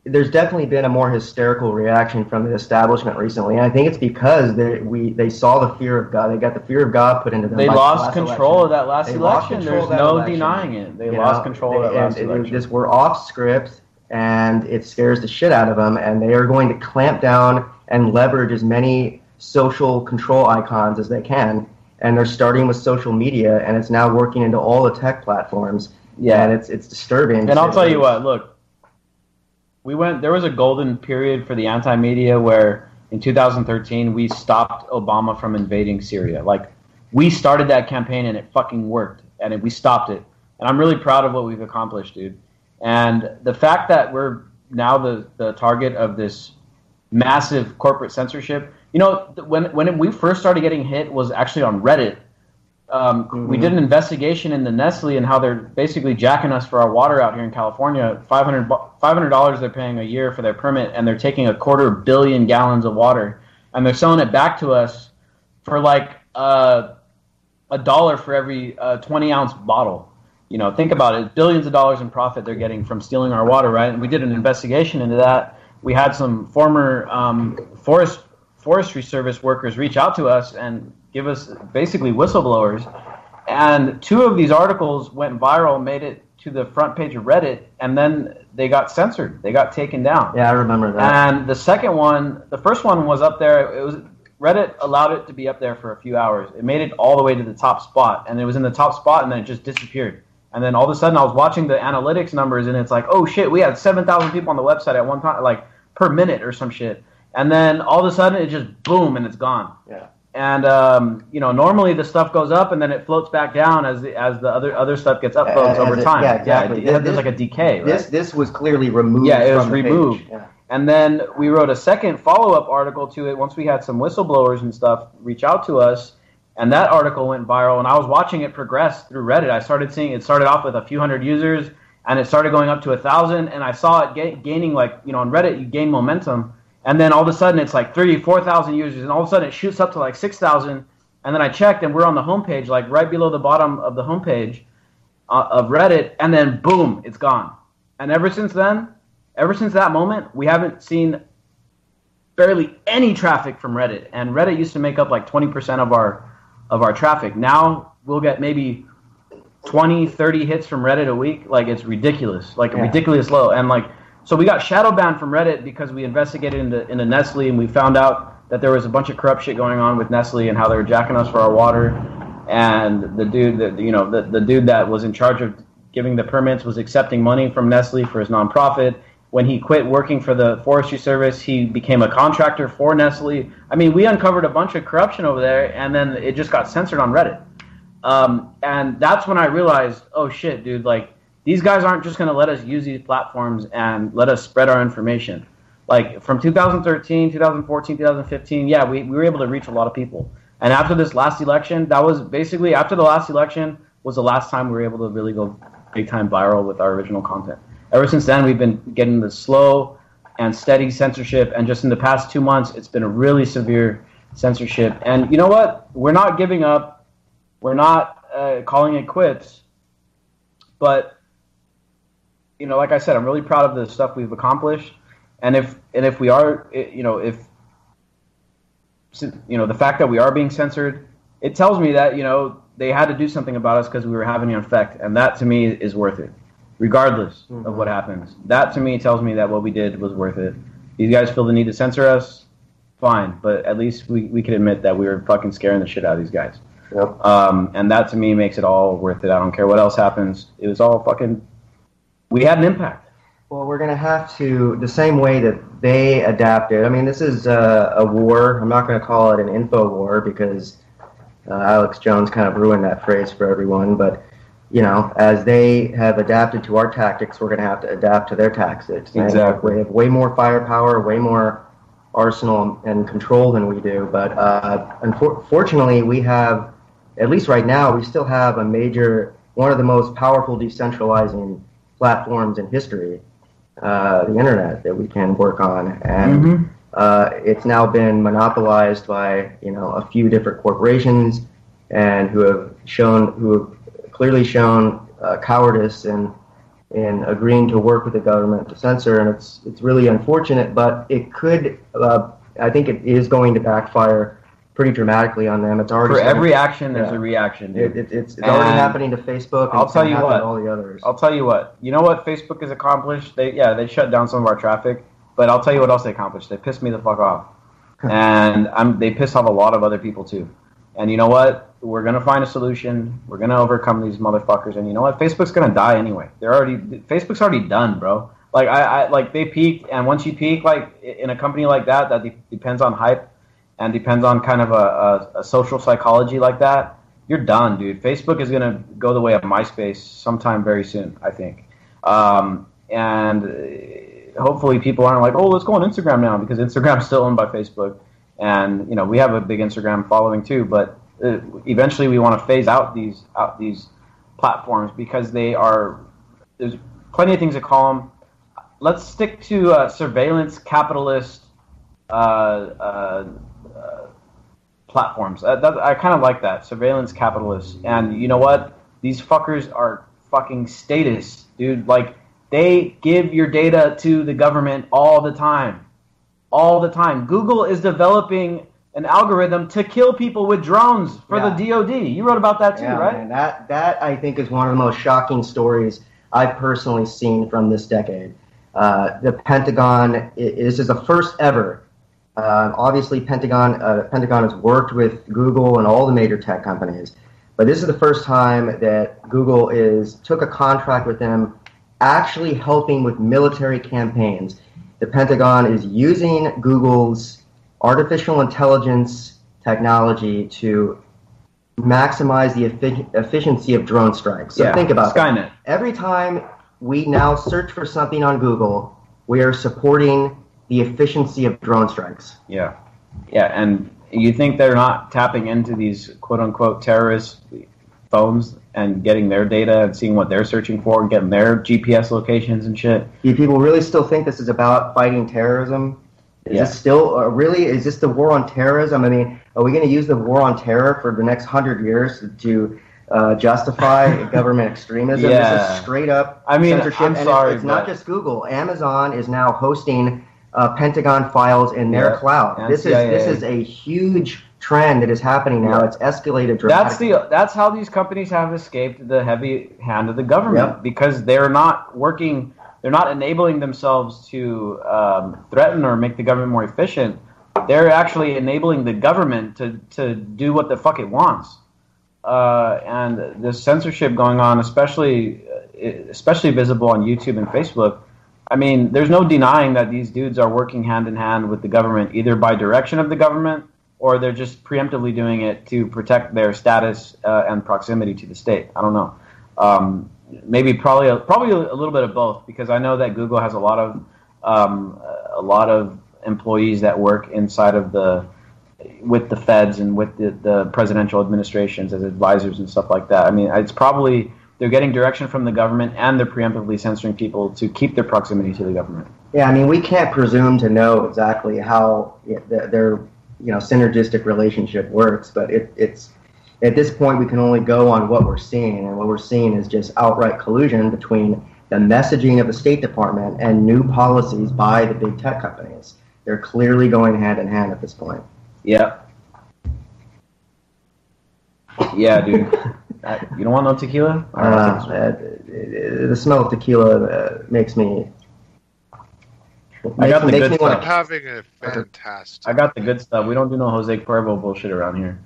there's definitely been a more hysterical reaction from the establishment recently, and I think it's because they saw the fear of God. They got the fear of God put into them. They lost control of that last They election. There's no denying it. They lost control of that last election. Just we're off script, and it scares the shit out of them, and they are going to clamp down and leverage as many social control icons as they can. And they're starting with social media, and it's now working into all the tech platforms. Yeah, and it's disturbing. And I'll tell you what, look. There was a golden period for the anti-media where in 2013 we stopped Obama from invading Syria. Like, we started that campaign and it fucking worked, and we stopped it. And I'm really proud of what we've accomplished, dude. And the fact that we're now the target of this massive corporate censorship, when we first started getting hit was actually on Reddit. We did an investigation into Nestle and how they're basically jacking us for our water out here in California. $500 they're paying a year for their permit, and they're taking 250 million gallons of water, and they're selling it back to us for like $1 for every 20-ounce bottle. Think about it. Billions of dollars in profit they're getting from stealing our water, right? And we did an investigation into that. We had some former forestry service workers reach out to us and give us basically whistleblowers, and 2 of these articles went viral, made it to the front page of Reddit, and then they got censored. They got taken down. Yeah, I remember that. And the first one was up there. Reddit allowed it to be up there for a few hours. It made it all the way to the top spot, and it was in the top spot, and then it just disappeared. And then all of a sudden, I was watching the analytics numbers, and it's like, oh shit, we had 7,000 people on the website at one time, like per minute or some shit. And then all of a sudden, it just boom, and it's gone. Yeah. And normally the stuff goes up and then it floats back down as the other stuff gets upvotes over time. Yeah, exactly. There's like a decay. Right? This was clearly removed. Yeah, it was from the removed. page. Yeah. And then we wrote a second follow-up article to it once we had some whistleblowers and stuff reach out to us, and that article went viral. And I was watching it progress through Reddit. I started seeing it started off with a few hundred users, and it started going up to 1,000. And I saw it gaining, like, on Reddit you gain momentum. And then all of a sudden it's like 4,000 users, and all of a sudden it shoots up to like 6,000. And then I checked, and we're on the homepage, like right below the bottom of the homepage of Reddit, and then boom, it's gone. And ever since that moment, we haven't seen barely any traffic from Reddit. And Reddit used to make up like 20% of our traffic. Now we'll get maybe 20, 30 hits from Reddit a week. Like, it's ridiculous, ridiculous low. And like, so we got shadow banned from Reddit because we investigated into Nestle, and we found out that there was a bunch of corrupt shit going on with Nestle and how they were jacking us for our water. And the dude the dude that was in charge of giving the permits was accepting money from Nestle for his nonprofit. When he quit working for the Forestry Service, he became a contractor for Nestle. I mean, we uncovered a bunch of corruption over there, and then it just got censored on Reddit. And that's when I realized, oh shit, dude, like, these guys aren't just going to let us use these platforms and let us spread our information. Like, from 2013, 2014, 2015, yeah, we were able to reach a lot of people. And after this last election, that was basically, after the last election was the last time we were able to really go big time viral with our original content. ever since then, we've been getting the slow and steady censorship, and just in the past 2 months, it's been a really severe censorship. And you know what? We're not giving up. We're not calling it quits. But like I said, I'm really proud of the stuff we've accomplished. And if we are, the fact that we are being censored, it tells me that they had to do something about us because we were having an effect, and that to me is worth it, regardless of what happens. That to me tells me that what we did was worth it. These guys feel the need to censor us, fine, but at least we can admit that we were fucking scaring the shit out of these guys. Yep. And that to me makes it all worth it. I don't care what else happens. It was all fucking. We had an impact. Well, we're going to have to, the same way that they adapted. I mean, this is a war. I'm not going to call it an info war because Alex Jones kind of ruined that phrase for everyone. But, as they have adapted to our tactics, we're going to have to adapt to their tactics. Exactly. We have way more firepower, way more arsenal and control than we do. But unfortunately, we have, at least right now, we still have one of the most powerful decentralizing platforms in history. The internet that we can work on, and it's now been monopolized by a few different corporations, and who have clearly shown cowardice in agreeing to work with the government to censor, and it's really unfortunate. But it could, I think, it is going to backfire pretty dramatically on them. It's already for every action, there's a reaction, dude. It's already happening to Facebook. I'll tell you what. All the others. I'll tell you what. You know what Facebook has accomplished? They shut down some of our traffic, but I'll tell you what else they accomplished. They pissed me the fuck off, and they pissed off a lot of other people too. And you know what? We're gonna find a solution. We're gonna overcome these motherfuckers. And you know what? Facebook's gonna die anyway. Facebook's already done, bro. Like like they peaked, and once you peak, like in a company like that depends on hype. And depends on kind of a social psychology like that, you're done, dude. Facebook is going to go the way of MySpace sometime very soon, I think. And hopefully people aren't like, oh, let's go on Instagram now, because Instagram's still owned by Facebook. And, we have a big Instagram following too, but eventually we want to phase out these platforms because there's plenty of things to call them. Let's stick to surveillance capitalist platforms. I kind of like that. Surveillance capitalists. And you know what? These fuckers are fucking statists, dude. Like, they give your data to the government all the time. All the time. Google is developing an algorithm to kill people with drones for the DOD. You wrote about that too, right? Man, that I think is one of the most shocking stories I've personally seen from this decade. The Pentagon, this is the first ever. Obviously, Pentagon has worked with Google and all the major tech companies, but this is the first time that Google took a contract with them, actually helping with military campaigns. The Pentagon is using Google's artificial intelligence technology to maximize the efficiency of drone strikes. So think about Skynet. That. Every time we now search for something on Google, we are supporting the efficiency of drone strikes. Yeah, and you think they're not tapping into these quote-unquote terrorist phones and getting their data and seeing what they're searching for and getting their GPS locations and shit? Do people really still think this is about fighting terrorism? Is this still, is this the war on terrorism? I mean, are we going to use the war on terror for the next 100 years to justify government extremism? This is straight up censorship. I'm sorry, it's not just Google. Amazon is now hosting Pentagon files in their cloud. This is a huge trend that is happening now. It's escalated dramatically. That's how these companies have escaped the heavy hand of the government, because they're not working. They're not enabling themselves to threaten or make the government more efficient. They're actually enabling the government to do what the fuck it wants. And the censorship going on, especially visible on YouTube and Facebook. I mean, there's no denying that these dudes are working hand in hand with the government, either by direction of the government or they're just preemptively doing it to protect their status and proximity to the state. I don't know. Probably a little bit of both, because I know that Google has a lot of employees that work inside of with the feds and with the presidential administrations as advisors and stuff like that. I mean, it's probably they're getting direction from the government, and they're preemptively censoring people to keep their proximity to the government. Yeah, I mean, we can't presume to know exactly how their synergistic relationship works, but it's at this point we can only go on what we're seeing, and what we're seeing is just outright collusion between the messaging of the State Department and new policies by the big tech companies. They're clearly going hand in hand at this point. Yeah. Yeah, dude. You don't want no tequila? The smell of tequila makes me... I got the good stuff. I'm having a fantastic... I got the good stuff. We don't do no Jose Cuervo bullshit around here.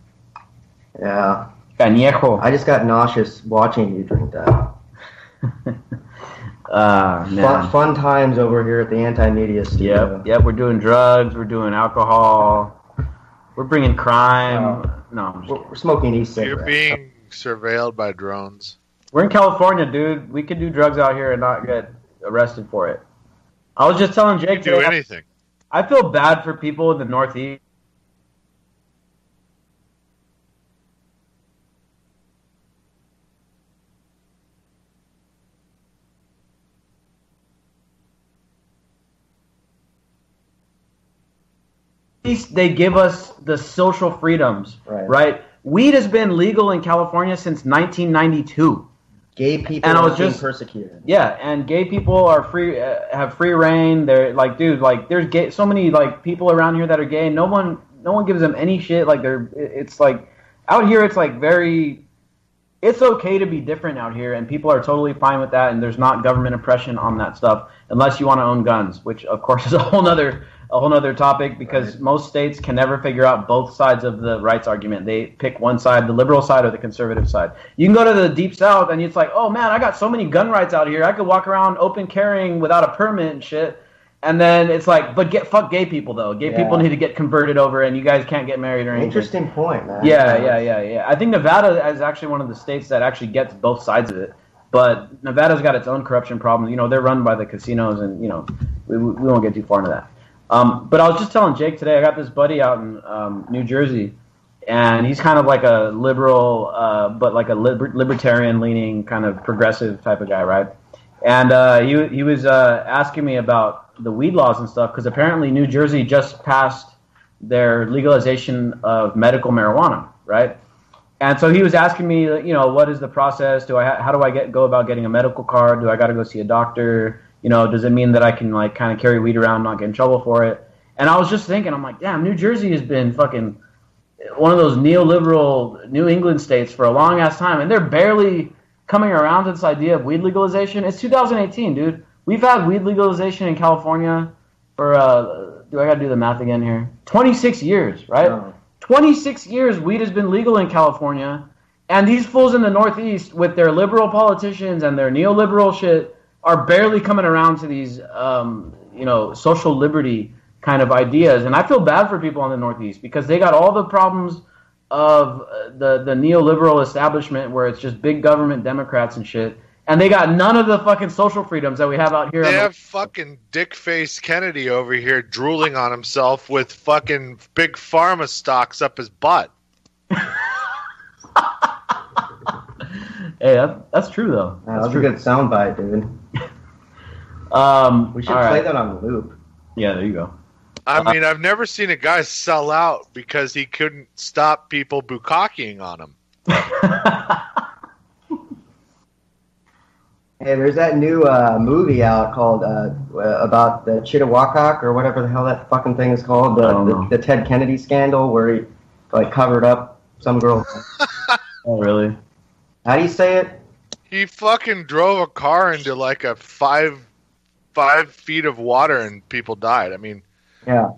Yeah. Cañejo. I just got nauseous watching you drink that. Fun times over here at the Anti-Media Studio. Yep, we're doing drugs, we're doing alcohol, we're bringing crime. We're smoking e-cigarettes. You're being surveilled by drones. We're in California, dude. We could do drugs out here and not get arrested for it. I was just telling Jake do anything. I feel bad for people in the Northeast. They give us the social freedoms, right? Weed has been legal in California since 1992. Gay people are being persecuted. Yeah, and gay people are free, have free reign. They're like, dude, like there's so many like people around here that are gay. No one gives them any shit. Like it's like out here, it's like it's okay to be different out here, and people are totally fine with that. And there's not government oppression on that stuff, unless you want to own guns, which of course is a whole nother topic, because most states can never figure out both sides of the rights argument. They pick one side, the liberal side or the conservative side. You can go to the deep south and it's like, oh man, I got so many gun rights out here. I could walk around open carrying without a permit and shit. And then it's like, but fuck gay people though. Gay people need to get converted over, and you guys can't get married or anything. Interesting point, man. Yeah. I think Nevada is actually one of the states that actually gets both sides of it. But Nevada's got its own corruption problem. You know, they're run by the casinos, and you know, we won't get too far into that. But I was just telling Jake today, I got this buddy out in New Jersey, and he's kind of like a liberal, but like a libertarian-leaning kind of progressive type of guy, right? And he was asking me about the weed laws and stuff, because apparently New Jersey just passed their legalization of medical marijuana, right? And so he was asking me, you know, what is the process? How do I go about getting a medical card? Do I got to go see a doctor? You know, does it mean that I can like kind of carry weed around, not get in trouble for it? And I was just thinking, I'm like, damn, New Jersey has been fucking one of those neoliberal New England states for a long ass time, and they're barely coming around to this idea of weed legalization. It's 2018, dude. We've had weed legalization in California for do I gotta do the math again here? 26 years, right? Oh. 26 years weed has been legal in California, and these fools in the Northeast with their liberal politicians and their neoliberal shit are barely coming around to these, you know, social liberty kind of ideas. And I feel bad for people in the Northeast, because they got all the problems of the neoliberal establishment, where it's just big government Democrats and shit. And they got none of the fucking social freedoms that we have out here. They have fucking dick-faced Kennedy over here drooling on himself with fucking big pharma stocks up his butt. Hey, that's true, though. That's a good soundbite, dude. We should play that on loop. Yeah, there you go. I mean, I've never seen a guy sell out because he couldn't stop people bukkakeing on him. Hey, there's that new movie out called about the Chittawakak, or whatever the hell that fucking thing is called, the Ted Kennedy scandal, where he like covered up some girl. Oh, really? How do you say it? He fucking drove a car into like a 5 feet of water and people died. I mean, yeah,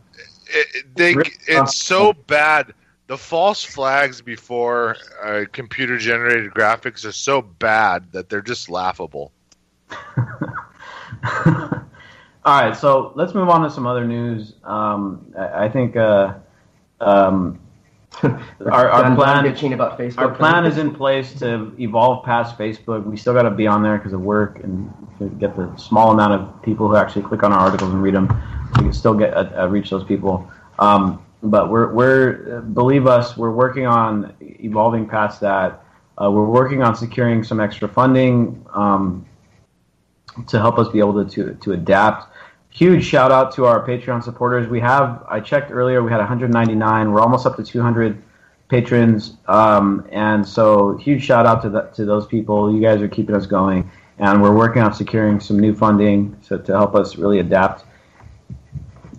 it's so bad. The false flags before computer-generated graphics are so bad that they're just laughable. All right, so let's move on to some other news. I think our plan is in place to evolve past Facebook. We still got to be on there because of work and to get the small amount of people who actually click on our articles and read them. We can still get reach those people. But we're believe us, we're working on evolving past that. We're working on securing some extra funding to help us be able to adapt. Huge shout out to our Patreon supporters. I checked earlier, we had 199. We're almost up to 200 patrons, and so huge shout out to those people. You guys are keeping us going, and we're working on securing some new funding to help us really adapt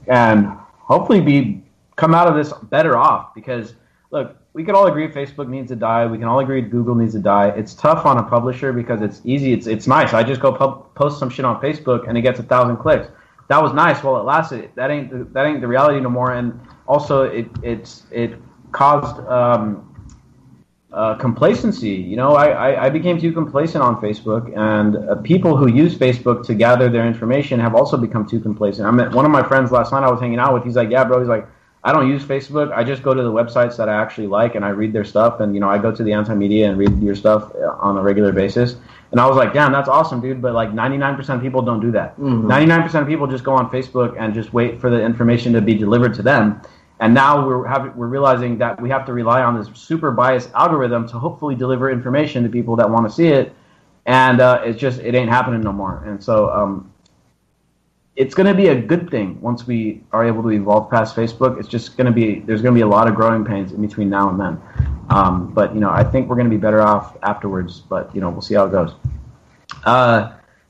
and hopefully come out of this better off. Because look, we can all agree Facebook needs to die. We can all agree Google needs to die. It's tough on a publisher because it's easy. It's nice. I just go post some shit on Facebook and it gets 1,000 clicks. That was nice while it lasted. That ain't the reality no more. And also, it caused complacency. You know, I became too complacent on Facebook, and people who use Facebook to gather their information have also become too complacent. I met one of my friends last night I was hanging out with. He's like, yeah, bro. He's like, I don't use Facebook. I just go to the websites that I actually like, and I read their stuff. And, you know, I go to the anti-media and read your stuff on a regular basis. And I was like, damn, that's awesome, dude. But, like, 99% of people don't do that. 99% of people just go on Facebook and just wait for the information to be delivered to them. And now we're realizing that we have to rely on this super biased algorithm to hopefully deliver information to people that want to see it. And it ain't happening no more. And so it's going to be a good thing once we are able to evolve past Facebook. It's just going to be, there's going to be a lot of growing pains in between now and then. But, you know, I think we're going to be better off afterwards, but, you know, we'll see how it goes.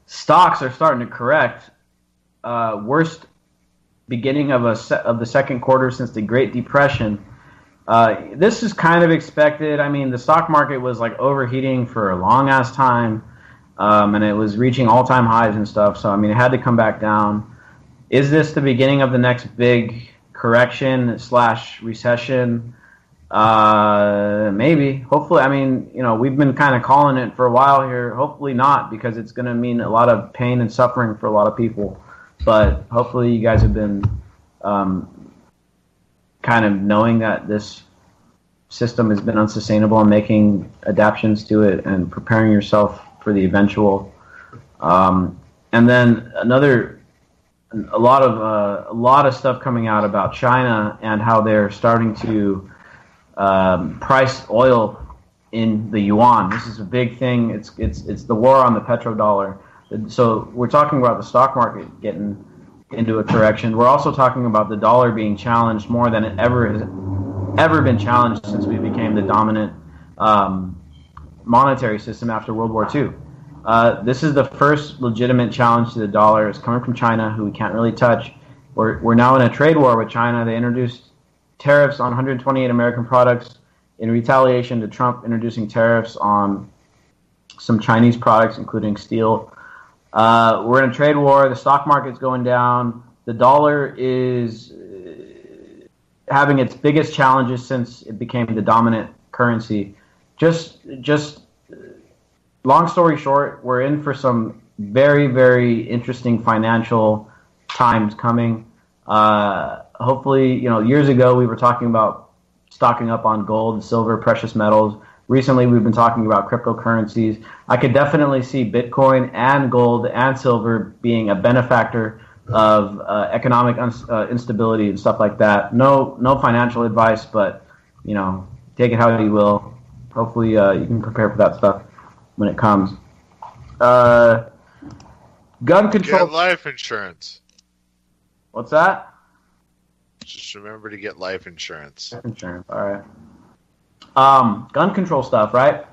Stocks are starting to correct. Worst beginning of the second quarter since the Great Depression. This is kind of expected. I mean, the stock market was like overheating for a long ass time, and it was reaching all-time highs and stuff. So, I mean, it had to come back down. Is this the beginning of the next big correction / recession? Maybe. Hopefully. I mean, you know, we've been kind of calling it for a while here. Hopefully not, because it's going to mean a lot of pain and suffering for a lot of people. But hopefully you guys have been kind of knowing that this system has been unsustainable and making adaptations to it and preparing yourself for the eventual. And then a lot of stuff coming out about China and how they're starting to price oil in the yuan. This is a big thing. It's the war on the petrodollar. So we're talking about the stock market getting into a correction. We're also talking about the dollar being challenged more than it ever has been challenged since we became the dominant monetary system after World War II. This is the first legitimate challenge to the dollar. It's coming from China, who we can't really touch. We're now in a trade war with China. They introduced tariffs on 128 American products in retaliation to Trump introducing tariffs on some Chinese products, including steel. We're in a trade war. The stock market's going down. The dollar is having its biggest challenges since it became the dominant currency. Just long story short, we're in for some very, very interesting financial times coming. Hopefully, you know, years ago we were talking about stocking up on gold and silver, precious metals. Recently, we've been talking about cryptocurrencies. I could definitely see Bitcoin and gold and silver being a benefactor of economic instability and stuff like that. No financial advice, but, you know, take it how you will. Hopefully, you can prepare for that stuff when it comes. Gun control. Get life insurance. What's that? Just remember to get life insurance. Life insurance. All right. Gun control stuff, right?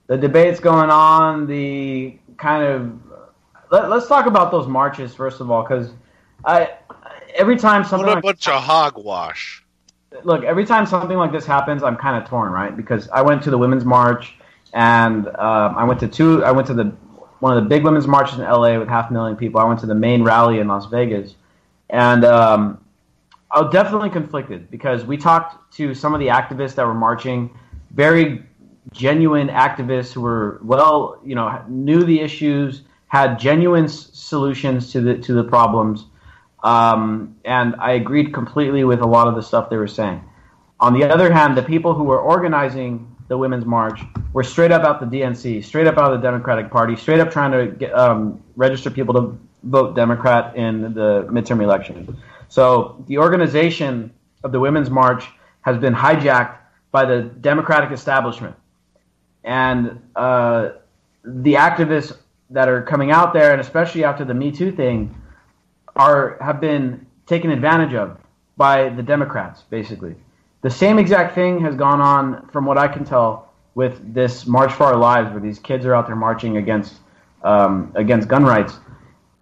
The debate's going on. The kind of let's talk about those marches first of all, because every time something what a bunch of hogwash. Look, every time something like this happens, I'm kind of torn, right? Because I went to the Women's March, and I went to one of the big women's marches in LA with 500,000 people. I went to the main rally in Las Vegas, and I was definitely conflicted because we talked to some of the activists that were marching, very genuine activists who were knew the issues, had genuine solutions to the problems, and I agreed completely with a lot of the stuff they were saying. On the other hand, the people who were organizing the Women's March were straight up out the DNC, straight up out of the Democratic Party, straight up trying to get, register people to vote Democrat in the midterm election. So the organization of the Women's March has been hijacked by the Democratic establishment. And the activists that are coming out there, and especially after the Me Too thing, have been taken advantage of by the Democrats, basically. The same exact thing has gone on, from what I can tell, with this March for Our Lives, where these kids are out there marching against gun rights,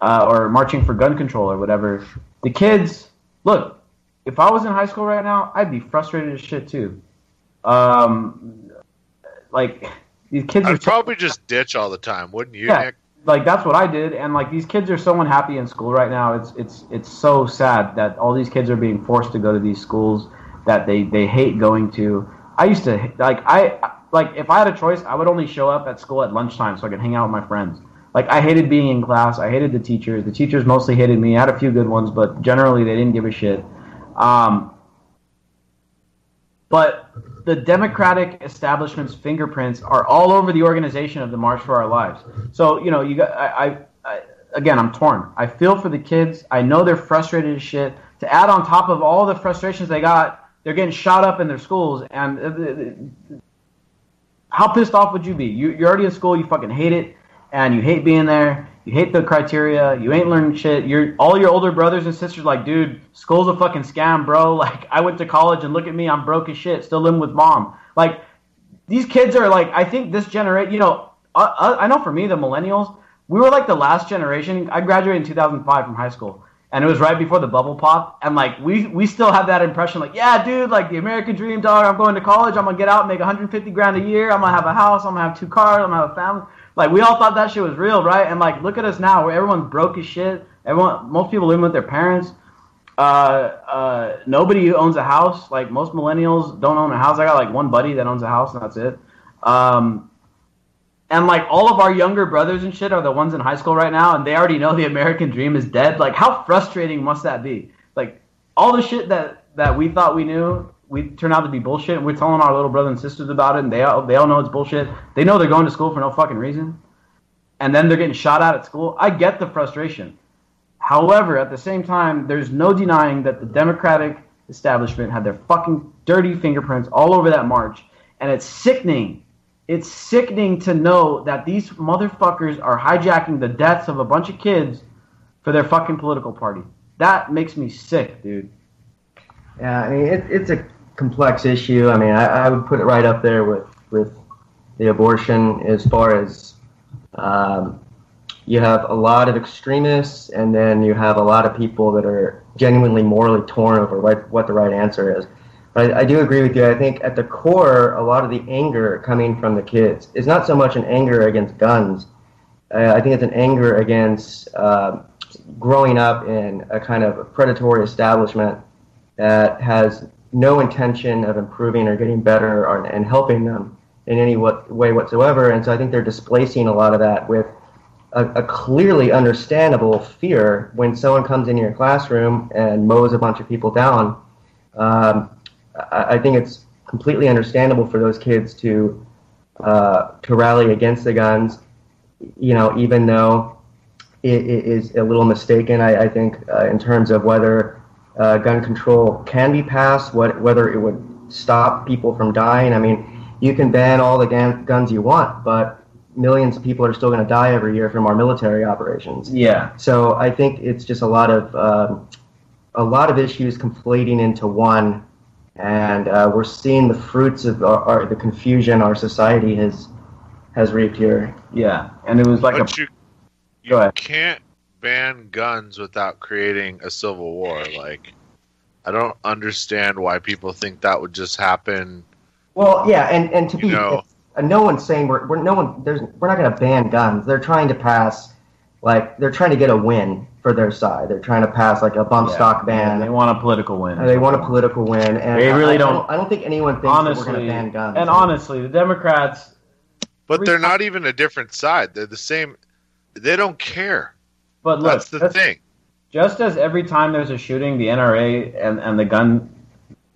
or marching for gun control or whatever. The kids, look, if I was in high school right now, I'd be frustrated as shit too. Like, these kids I'd probably just ditch all the time, wouldn't you, Nick? Like, that's what I did, and like, these kids are so unhappy in school right now. It's so sad that all these kids are being forced to go to these schools that they hate going to. I used to if I had a choice, I would only show up at school at lunchtime so I could hang out with my friends. Like, I hated being in class. I hated the teachers. The teachers mostly hated me. I had a few good ones, but generally they didn't give a shit. But the Democratic establishment's fingerprints are all over the organization of the March for Our Lives. So, again, I'm torn. I feel for the kids. I know they're frustrated as shit. To add on top of all the frustrations they got, they're getting shot up in their schools. And how pissed off would you be? You're already in school. You fucking hate it. And you hate being there. You hate the criteria. You ain't learning shit. All your older brothers and sisters like, dude, school's a fucking scam, bro. Like, I went to college and look at me, I'm broke as shit, still living with mom. Like, these kids are like, I think this generation, I know for me, the millennials, we were like the last generation. I graduated in 2005 from high school, and it was right before the bubble popped. And like, we still have that impression, like, yeah, dude, like the American dream, dog. I'm going to college. I'm gonna get out and make 150 grand a year. I'm gonna have a house. I'm gonna have 2 cars. I'm gonna have a family. Like, we all thought that shit was real, right? And like, look at us now, where everyone's broke as shit. Most people living with their parents. Nobody owns a house. Like, most millennials don't own a house. I got like one buddy that owns a house, and that's it. And like, all of our younger brothers and shit are the ones in high school right now, and they already know the American dream is dead. Like, how frustrating must that be? Like, all the shit that we thought we knew, we turned out to be bullshit, and we're telling our little brothers and sisters about it, and they all know it's bullshit. They know they're going to school for no fucking reason, and then they're getting shot at school. I get the frustration. However, at the same time, there's no denying that the Democratic establishment had their fucking dirty fingerprints all over that march, and it's sickening. It's sickening to know that these motherfuckers are hijacking the deaths of a bunch of kids for their fucking political party. That makes me sick, dude. Yeah, I mean, it's a complex issue. I mean, I would put it right up there with the abortion, as far as you have a lot of extremists, and then you have a lot of people that are genuinely morally torn over what the right answer is. But I do agree with you. I think at the core, a lot of the anger coming from the kids is not so much an anger against guns. I think it's an anger against growing up in a kind of predatory establishment that has no intention of improving or getting better and helping them in any way whatsoever. And so I think they're displacing a lot of that with a clearly understandable fear when someone comes into your classroom and mows a bunch of people down. I think it's completely understandable for those kids to rally against the guns, even though it is a little mistaken. I think in terms of whether gun control can be passed, whether it would stop people from dying. I mean, you can ban all the guns you want, but millions of people are still going to die every year from our military operations. Yeah. So I think it's just a lot of issues conflating into one. And we're seeing the fruits of the confusion our society has reaped here. Yeah, and it was like you can't ban guns without creating a civil war. Like, I don't understand why people think that would just happen. Well, yeah, and to be no one's saying we're not going to ban guns. They're trying to pass, they're trying to get a win for their side. They're trying to pass like a bump stock ban. They want a political win. They want a political win, and they really don't. I don't think anyone thinks that we're going to ban guns. And honestly, the Democrats. But they're not even a different side. They're the same. They don't care. But look, that's the thing. Just as every time there's a shooting, the NRA and the gun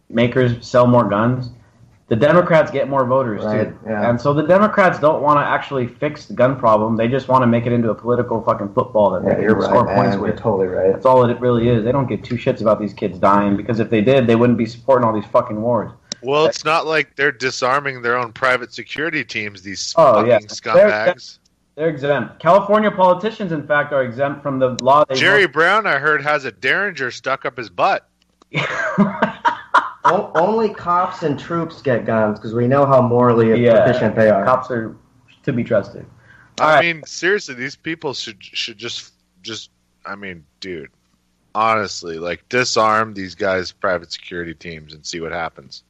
makers sell more guns, the Democrats get more voters too. Yeah. And so the Democrats don't want to actually fix the gun problem. They just want to make it into a political fucking football that they can score points with. You're totally right. That's all it really is. They don't give two shits about these kids dying, because if they did, they wouldn't be supporting all these fucking wars. Well, it's not like they're disarming their own private security teams, these fucking scumbags. They're exempt. California politicians, in fact, are exempt from the law. Jerry Brown, I heard, has a Derringer stuck up his butt. Only cops and troops get guns because we know how morally efficient they are. Cops are to be trusted. I mean, seriously, these people should just. I mean, dude, honestly, like disarm these guys' private security teams and see what happens.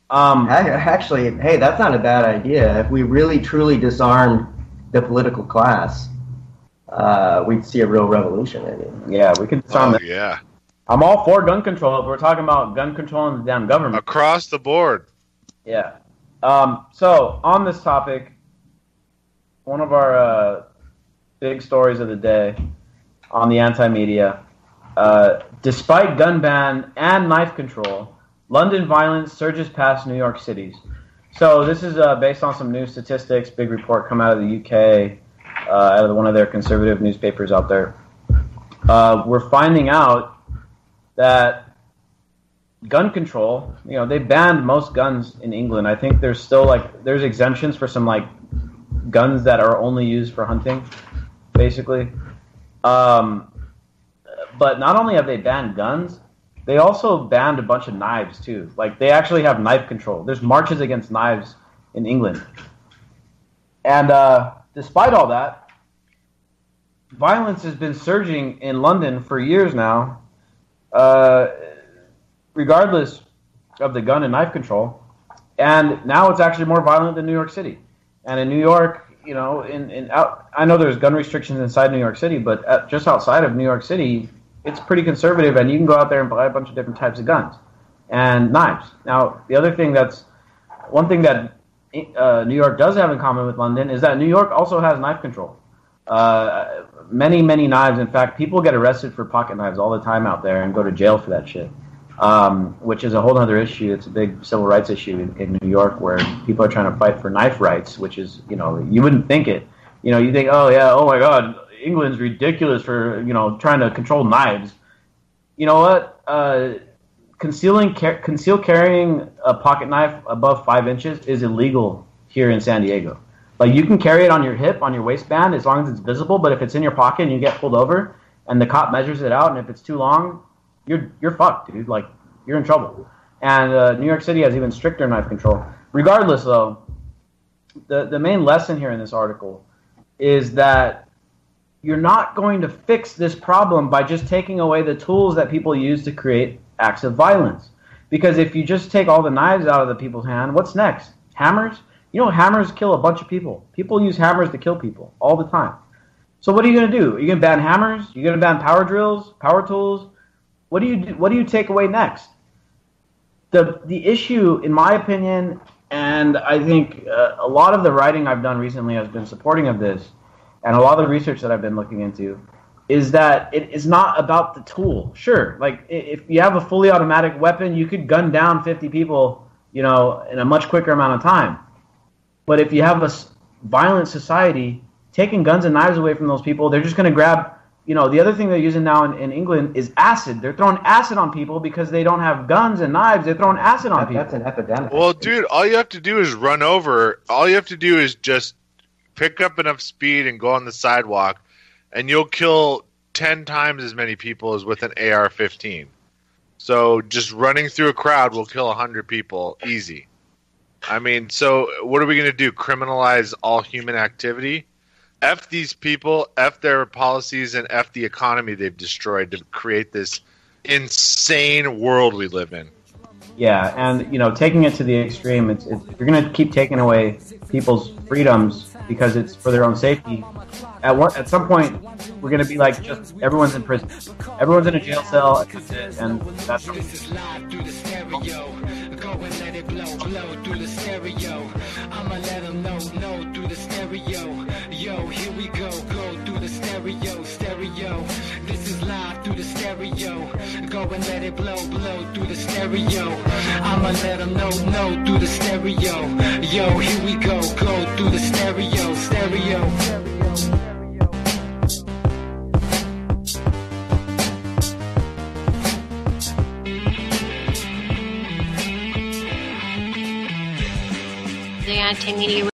Actually, hey, that's not a bad idea. If we really truly disarmed the political class, we'd see a real revolution. Maybe. Yeah, we could disarm them. Yeah. I'm all for gun control. If we're talking about gun control in the damn government. Across the board. Yeah. So, on this topic, one of our big stories of the day on the anti-media, despite gun ban and knife control, London violence surges past New York City's. So this is based on some new statistics, big report come out of the UK, out of one of their conservative newspapers out there. We're finding out that gun control, they banned most guns in England. I think there's still there's exemptions for some guns that are only used for hunting, basically. But not only have they banned guns, they also banned a bunch of knives too. They actually have knife control. There's marches against knives in England. And despite all that, violence has been surging in London for years now, regardless of the gun and knife control. And now it's actually more violent than New York City. And in New York, I know there's gun restrictions inside New York City, but just outside of New York City, it's pretty conservative, and you can go out there and buy a bunch of different types of guns and knives. Now, one thing that New York does have in common with London is that New York also has knife control. Many, many knives. In fact, people get arrested for pocket knives all the time out there and go to jail for that shit, which is a whole other issue. It's a big civil rights issue in New York where people are trying to fight for knife rights, which is, you wouldn't think it. You think, oh, yeah, oh, my God, England's ridiculous for, trying to control knives. You know what? Concealed carrying a pocket knife above 5 inches is illegal here in San Diego. You can carry it on your hip, on your waistband, as long as it's visible, but if it's in your pocket and you get pulled over and the cop measures it out and if it's too long, you're fucked, dude. You're in trouble. And New York City has even stricter knife control. Regardless, though, the main lesson here in this article is that you're not going to fix this problem by just taking away the tools that people use to create acts of violence. Because if you just take all the knives out of the people's hand, what's next? Hammers? Hammers kill a bunch of people. People use hammers to kill people all the time. So what are you going to do? Are you going to ban hammers? Are you going to ban power drills, power tools? What do you do? What do you take away next? The issue, in my opinion, and I think a lot of the writing I've done recently has been supporting of this, and a lot of the research that I've been looking into, is that it is not about the tool. Sure, if you have a fully automatic weapon, you could gun down 50 people, in a much quicker amount of time. But if you have a violent society, taking guns and knives away from those people, they're just going to grab, the other thing they're using now in England is acid. They're throwing acid on people because they don't have guns and knives. They're throwing acid on people. That's an epidemic. Well, dude, all you have to do is run over. All you have to do is just pick up enough speed and go on the sidewalk, and you'll kill 10 times as many people as with an AR-15. So just running through a crowd will kill 100 people easy. I mean, so what are we going to do? Criminalize all human activity? F these people, F their policies, and F the economy they've destroyed to create this insane world we live in. Yeah, and, taking it to the extreme, you're going to keep taking away people's freedoms because it's for their own safety. At some point, we're going to be just everyone's in prison. Everyone's in a jail cell, and that's what Go and let it blow through the stereo. I'ma let them know through the stereo. Yo, here we go through the stereo. This is live through the stereo. Go and let it blow through the stereo. I'ma let them know through the stereo. Yo, here we go through the stereo. anti-media